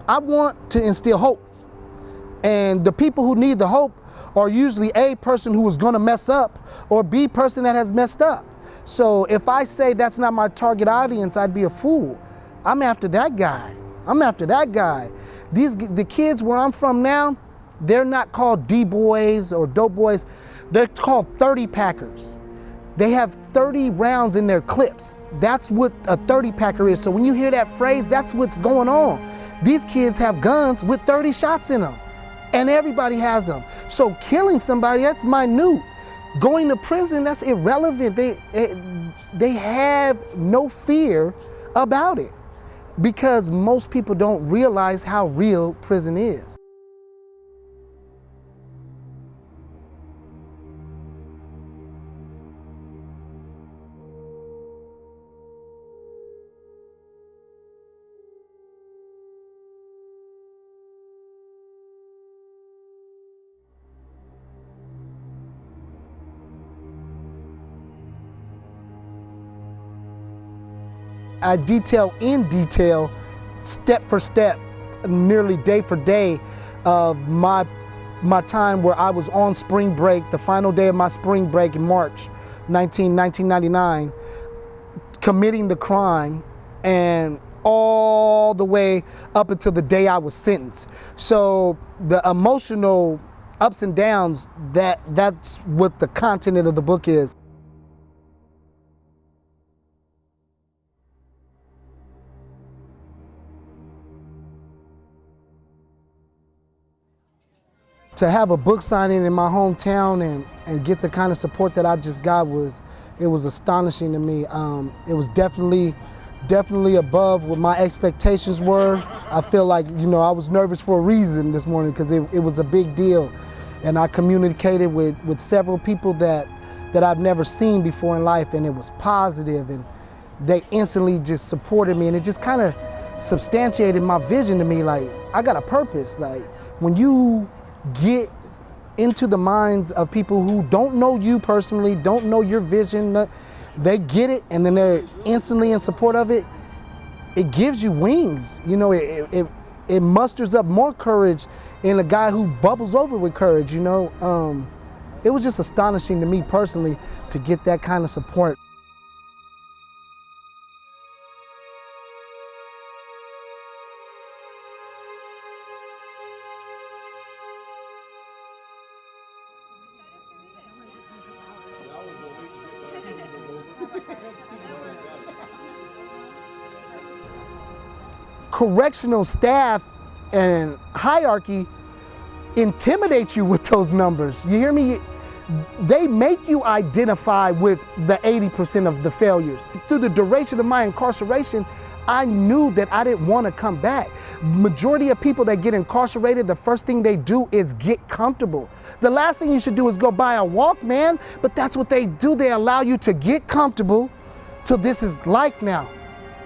I want to instill hope. And the people who need the hope are usually A, person who is gonna mess up, or B, person that has messed up. So if I say that's not my target audience, I'd be a fool. I'm after that guy. I'm after that guy. The kids where I'm from now, they're not called D-boys or dope boys. They're called 30 packers. They have 30 rounds in their clips. That's what a 30 packer is. So when you hear that phrase, that's what's going on. These kids have guns with 30 shots in them, and everybody has them. So killing somebody, that's minute. Going to prison, that's irrelevant. They have no fear about it because most people don't realize how real prison is. I detail in detail, step for step, nearly day for day of my time where I was on spring break, the final day of my spring break in March 1999, committing the crime, and all the way up until the day I was sentenced. So the emotional ups and downs, that's what the content of the book is. To have a book signing in my hometown and get the kind of support that I just got it was astonishing to me. It was definitely above what my expectations were. I feel like, I was nervous for a reason this morning because it was a big deal. And I communicated with several people that I've never seen before in life, and it was positive, and they instantly just supported me, and it just kind of substantiated my vision to me. Like, I got a purpose. Like, when you get into the minds of people who don't know you personally, don't know your vision, they get it, and then they're instantly in support of it. It gives you wings. It musters up more courage in a guy who bubbles over with courage. It was just astonishing to me personally to get that kind of support. Correctional staff and hierarchy intimidate you with those numbers. You hear me? They make you identify with the 80% of the failures. Through the duration of my incarceration, I knew that I didn't want to come back. Majority of people that get incarcerated, the first thing they do is get comfortable. The last thing you should do is go buy a Walkman, but that's what they do. They allow you to get comfortable till this is life now.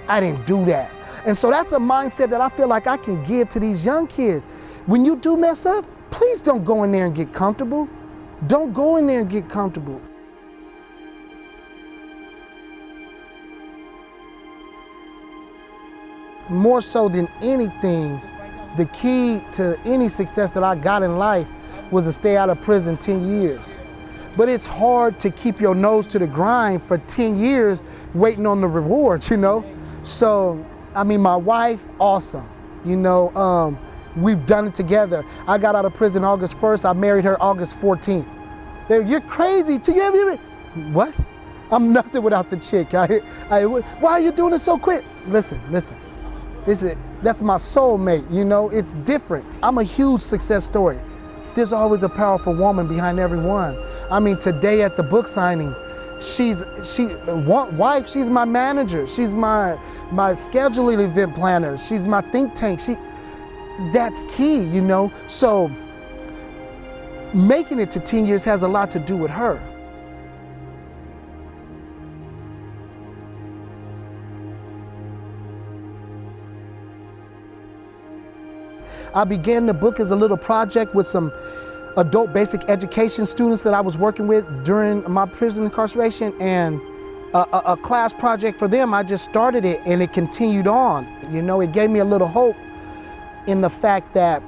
I didn't do that. And so that's a mindset that I feel like I can give to these young kids. When you do mess up, please don't go in there and get comfortable. Don't go in there and get comfortable. More so than anything, the key to any success that I got in life was to stay out of prison 10 years. But it's hard to keep your nose to the grind for 10 years waiting on the rewards, So, my wife, awesome. We've done it together. I got out of prison August 1st. I married her August 14th. You're crazy. What? I'm nothing without the chick. Why are you doing it so quick? Listen. That's my soulmate, It's different. I'm a huge success story. There's always a powerful woman behind every one. Today at the book signing, she's my manager. She's my scheduling event planner. She's my think tank. That's key, So making it to 10 years has a lot to do with her. I began the book as a little project with some adult basic education students that I was working with during my prison incarceration, and a class project for them. I just started it and it continued on. It gave me a little hope in the fact that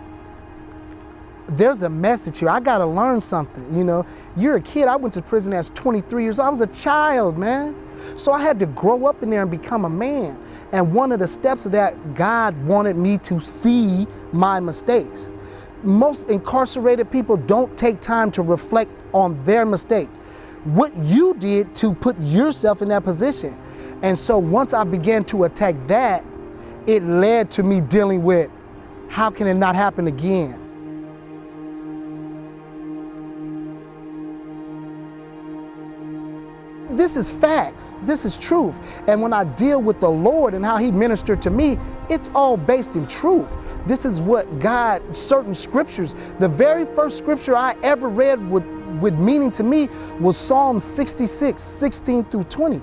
there's a message here. I gotta learn something, you know. You're a kid. I went to prison as 23 years old. I was a child, man. So I had to grow up in there and become a man. And one of the steps of that, God wanted me to see my mistakes. Most incarcerated people don't take time to reflect on their mistake, what you did to put yourself in that position. And so once I began to attack that, it led to me dealing with how can it not happen again? This is facts, this is truth. And when I deal with the Lord and how he ministered to me, it's all based in truth. This is what God, certain scriptures, the very first scripture I ever read with meaning to me was Psalm 66, 16 through 20.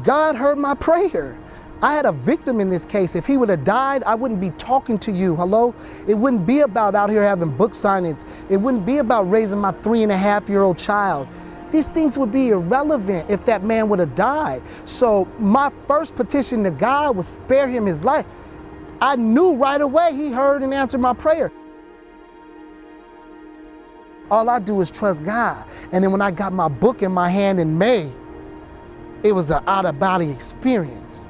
God heard my prayer. I had a victim in this case. If he would have died, I wouldn't be talking to you, hello? It wouldn't be about out here having book signings. It wouldn't be about raising my 3.5-year-old child. These things would be irrelevant if that man would have died. So my first petition to God was spare him his life. I knew right away he heard and answered my prayer. All I do is trust God. And then when I got my book in my hand in May, it was an out-of-body experience.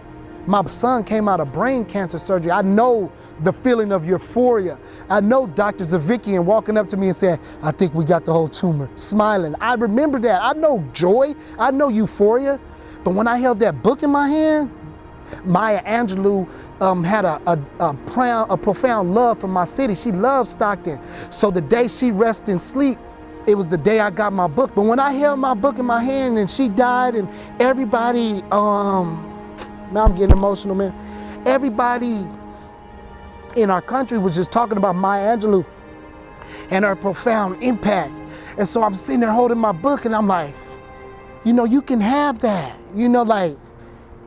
My son came out of brain cancer surgery. I know the feeling of euphoria. I know Dr. Zavikian walking up to me and saying, I think we got the whole tumor, smiling. I remember that. I know joy. I know euphoria. But when I held that book in my hand, Maya Angelou had a profound love for my city. She loved Stockton. So the day she rested in sleep, it was the day I got my book. But when I held my book in my hand and she died and everybody, now I'm getting emotional, man. Everybody in our country was just talking about Maya Angelou and her profound impact. And so I'm sitting there holding my book and I'm like, you know, you can have that. You know, like,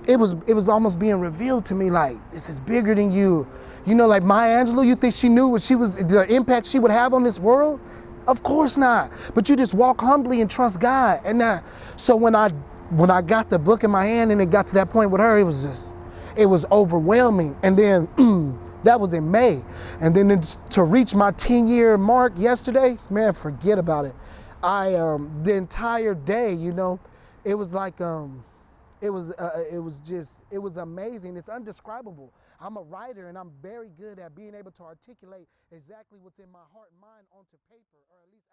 it was almost being revealed to me, like, this is bigger than you. You know, like Maya Angelou, you think she knew what the impact she would have on this world? Of course not. But you just walk humbly and trust God. And so when I got the book in my hand and it got to that point with her, it was overwhelming. And then that was in May. And then to reach my 10-year mark yesterday, man, forget about it. The entire day, you know, it was like, it was amazing. It's undescribable. I'm a writer and I'm very good at being able to articulate exactly what's in my heart and mind onto paper, or at least